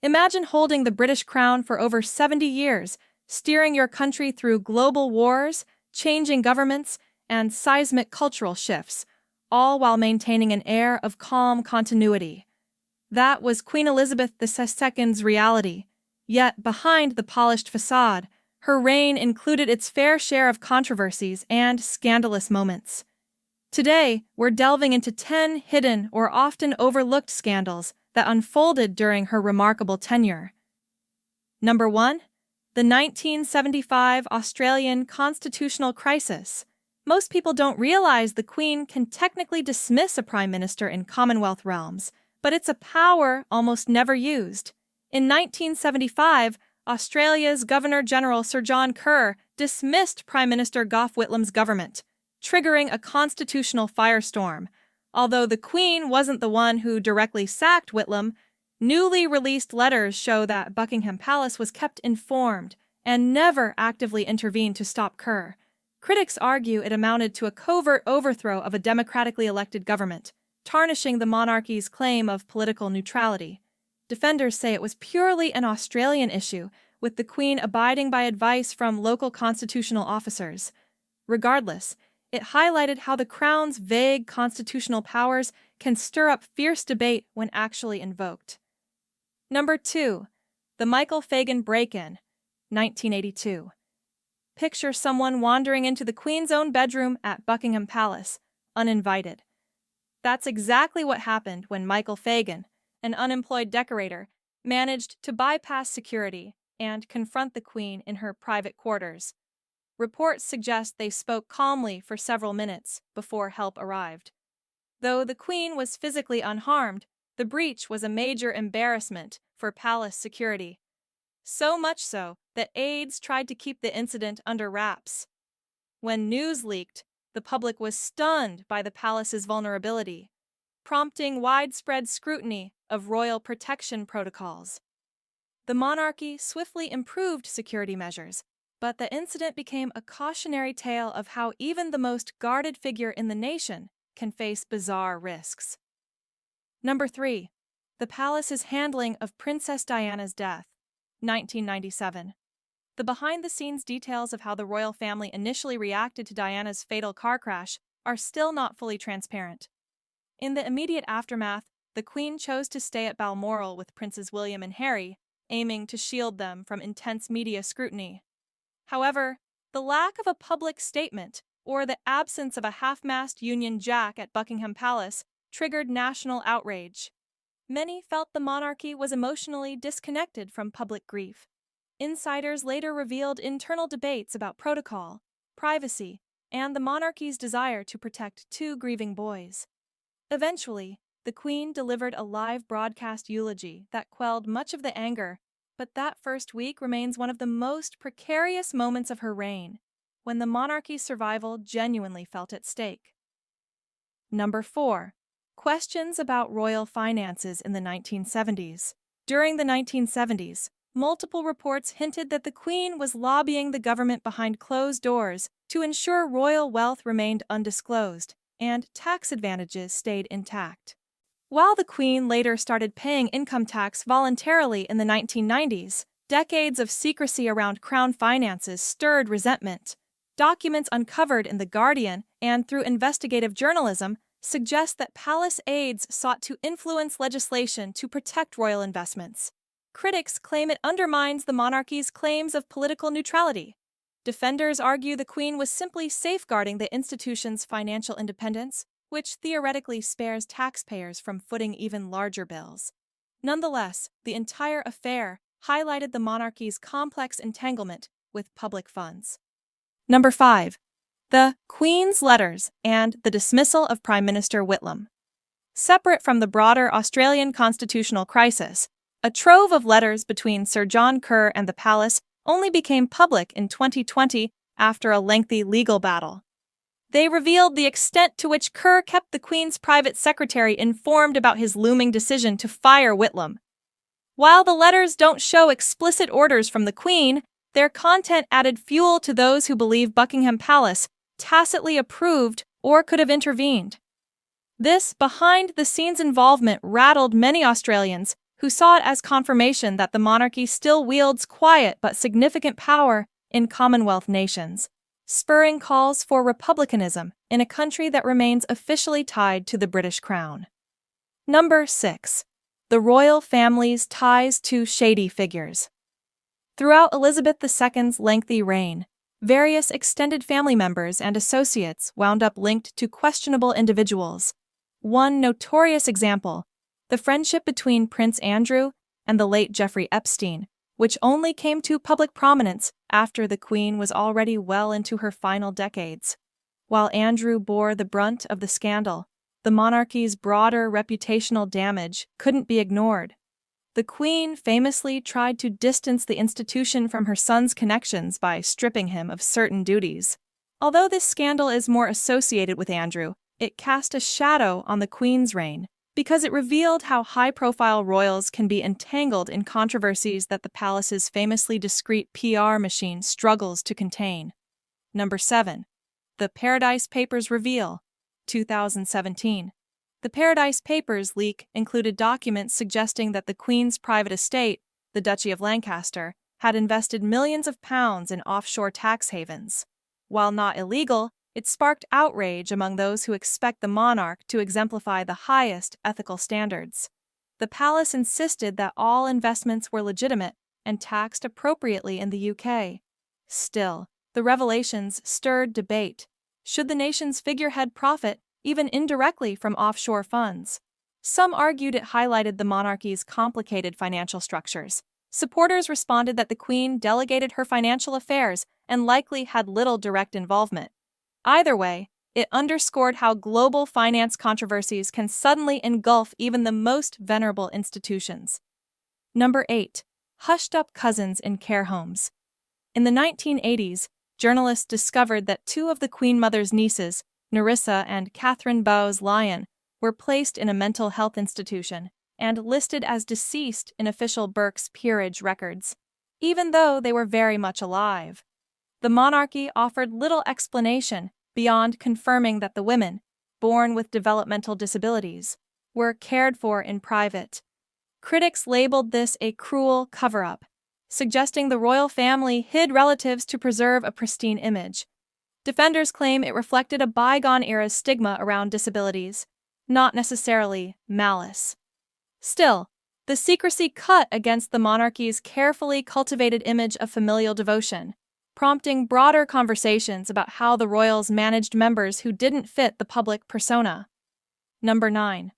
Imagine holding the British crown for over 70 years, steering your country through global wars, changing governments, and seismic cultural shifts, all while maintaining an air of calm continuity. That was Queen Elizabeth II's reality. Yet, behind the polished facade, her reign included its fair share of controversies and scandalous moments. Today, we're delving into 10 hidden or often overlooked scandals that unfolded during her remarkable tenure. Number 1. The 1975 Australian constitutional crisis. Most people don't realize the Queen can technically dismiss a Prime Minister in Commonwealth realms, but it's a power almost never used. In 1975, Australia's Governor-General Sir John Kerr dismissed Prime Minister Gough Whitlam's government, triggering a constitutional firestorm. Although the Queen wasn't the one who directly sacked Whitlam, newly released letters show that Buckingham Palace was kept informed and never actively intervened to stop Kerr. Critics argue it amounted to a covert overthrow of a democratically elected government, tarnishing the monarchy's claim of political neutrality. Defenders say it was purely an Australian issue, with the Queen abiding by advice from local constitutional officers. Regardless, it highlighted how the Crown's vague constitutional powers can stir up fierce debate when actually invoked. Number 2. The Michael Fagan break-in, 1982. Picture someone wandering into the Queen's own bedroom at Buckingham Palace, uninvited. That's exactly what happened when Michael Fagan, an unemployed decorator, managed to bypass security and confront the Queen in her private quarters. Reports suggest they spoke calmly for several minutes before help arrived. Though the Queen was physically unharmed, the breach was a major embarrassment for palace security. So much so that aides tried to keep the incident under wraps. When news leaked, the public was stunned by the palace's vulnerability, prompting widespread scrutiny of royal protection protocols. The monarchy swiftly improved security measures, but the incident became a cautionary tale of how even the most guarded figure in the nation can face bizarre risks. Number 3. The palace's handling of Princess Diana's death, 1997. The behind-the-scenes details of how the royal family initially reacted to Diana's fatal car crash are still not fully transparent. In the immediate aftermath, the Queen chose to stay at Balmoral with Princes William and Harry, aiming to shield them from intense media scrutiny. However, the lack of a public statement or the absence of a half-mast Union Jack at Buckingham Palace triggered national outrage. Many felt the monarchy was emotionally disconnected from public grief. Insiders later revealed internal debates about protocol, privacy, and the monarchy's desire to protect two grieving boys. Eventually, the Queen delivered a live broadcast eulogy that quelled much of the anger, but that first week remains one of the most precarious moments of her reign, when the monarchy's survival genuinely felt at stake. Number 4. Questions about royal finances in the 1970s. During the 1970s, multiple reports hinted that the Queen was lobbying the government behind closed doors to ensure royal wealth remained undisclosed and tax advantages stayed intact. While the Queen later started paying income tax voluntarily in the 1990s, decades of secrecy around Crown finances stirred resentment. Documents uncovered in The Guardian and through investigative journalism suggest that palace aides sought to influence legislation to protect royal investments. Critics claim it undermines the monarchy's claims of political neutrality. Defenders argue the Queen was simply safeguarding the institution's financial independence, which theoretically spares taxpayers from footing even larger bills. Nonetheless, the entire affair highlighted the monarchy's complex entanglement with public funds. Number 5. The Queen's Letters and the Dismissal of Prime Minister Whitlam. Separate from the broader Australian constitutional crisis, a trove of letters between Sir John Kerr and the palace only became public in 2020 after a lengthy legal battle. They revealed the extent to which Kerr kept the Queen's private secretary informed about his looming decision to fire Whitlam. While the letters don't show explicit orders from the Queen, their content added fuel to those who believe Buckingham Palace tacitly approved or could have intervened. This behind-the-scenes involvement rattled many Australians who saw it as confirmation that the monarchy still wields quiet but significant power in Commonwealth nations, spurring calls for republicanism in a country that remains officially tied to the British Crown. Number 6. The royal family's ties to shady figures. Throughout Elizabeth II's lengthy reign, various extended family members and associates wound up linked to questionable individuals. One notorious example, the friendship between Prince Andrew and the late Jeffrey Epstein, which only came to public prominence after the Queen was already well into her final decades. While Andrew bore the brunt of the scandal, the monarchy's broader reputational damage couldn't be ignored. The Queen famously tried to distance the institution from her son's connections by stripping him of certain duties. Although this scandal is more associated with Andrew, it cast a shadow on the Queen's reign, because it revealed how high-profile royals can be entangled in controversies that the palace's famously discreet PR machine struggles to contain. Number 7. The Paradise Papers reveal, 2017. The Paradise Papers leak included documents suggesting that the Queen's private estate, the Duchy of Lancaster, had invested millions of pounds in offshore tax havens. While not illegal, it sparked outrage among those who expect the monarch to exemplify the highest ethical standards. The palace insisted that all investments were legitimate and taxed appropriately in the UK. Still, the revelations stirred debate. Should the nation's figurehead profit, even indirectly, from offshore funds? Some argued it highlighted the monarchy's complicated financial structures. Supporters responded that the Queen delegated her financial affairs and likely had little direct involvement. Either way, it underscored how global finance controversies can suddenly engulf even the most venerable institutions. Number 8. Hushed-up cousins in care homes. In the 1980s, journalists discovered that two of the Queen Mother's nieces, Nerissa and Catherine Bowes-Lyon, were placed in a mental health institution and listed as deceased in official Burke's peerage records, even though they were very much alive. The monarchy offered little explanation beyond confirming that the women, born with developmental disabilities, were cared for in private. Critics labeled this a cruel cover-up, suggesting the royal family hid relatives to preserve a pristine image. Defenders claim it reflected a bygone-era stigma around disabilities, not necessarily malice. Still, the secrecy cut against the monarchy's carefully cultivated image of familial devotion, prompting broader conversations about how the royals managed members who didn't fit the public persona. Number 9.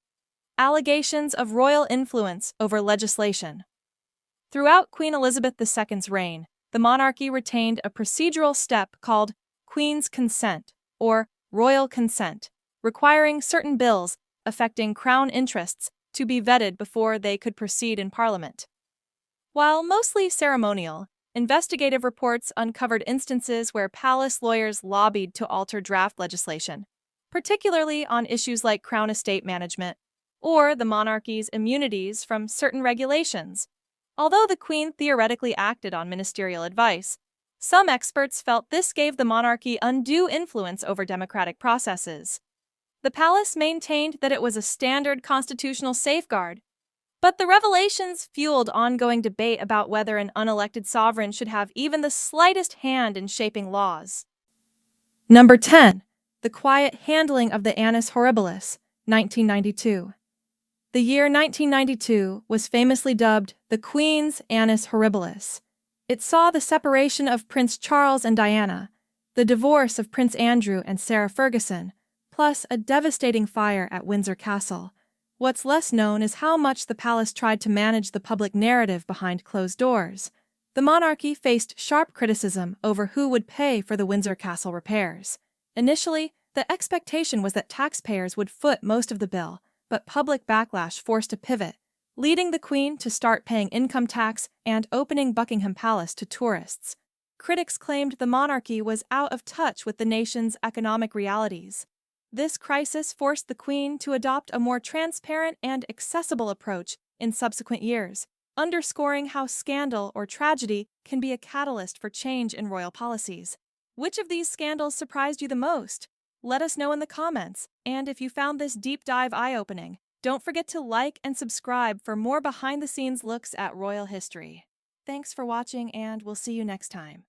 Allegations of royal influence over legislation. Throughout Queen Elizabeth II's reign, the monarchy retained a procedural step called Queen's Consent, or royal consent, requiring certain bills affecting crown interests to be vetted before they could proceed in Parliament. While mostly ceremonial, investigative reports uncovered instances where palace lawyers lobbied to alter draft legislation, particularly on issues like crown estate management or the monarchy's immunities from certain regulations. Although the Queen theoretically acted on ministerial advice, some experts felt this gave the monarchy undue influence over democratic processes. The palace maintained that it was a standard constitutional safeguard, but the revelations fueled ongoing debate about whether an unelected sovereign should have even the slightest hand in shaping laws. Number 10. The quiet handling of the Annus Horribilis, 1992. The year 1992 was famously dubbed the Queen's Annus Horribilis. It saw the separation of Prince Charles and Diana, the divorce of Prince Andrew and Sarah Ferguson, plus a devastating fire at Windsor Castle. What's less known is how much the palace tried to manage the public narrative behind closed doors. The monarchy faced sharp criticism over who would pay for the Windsor Castle repairs. Initially, the expectation was that taxpayers would foot most of the bill, but public backlash forced a pivot, leading the Queen to start paying income tax and opening Buckingham Palace to tourists. Critics claimed the monarchy was out of touch with the nation's economic realities. This crisis forced the Queen to adopt a more transparent and accessible approach in subsequent years, underscoring how scandal or tragedy can be a catalyst for change in royal policies. Which of these scandals surprised you the most? Let us know in the comments, and if you found this deep dive eye-opening, Don't forget to like and subscribe for more behind-the-scenes looks at royal history. Thanks for watching, and we'll see you next time.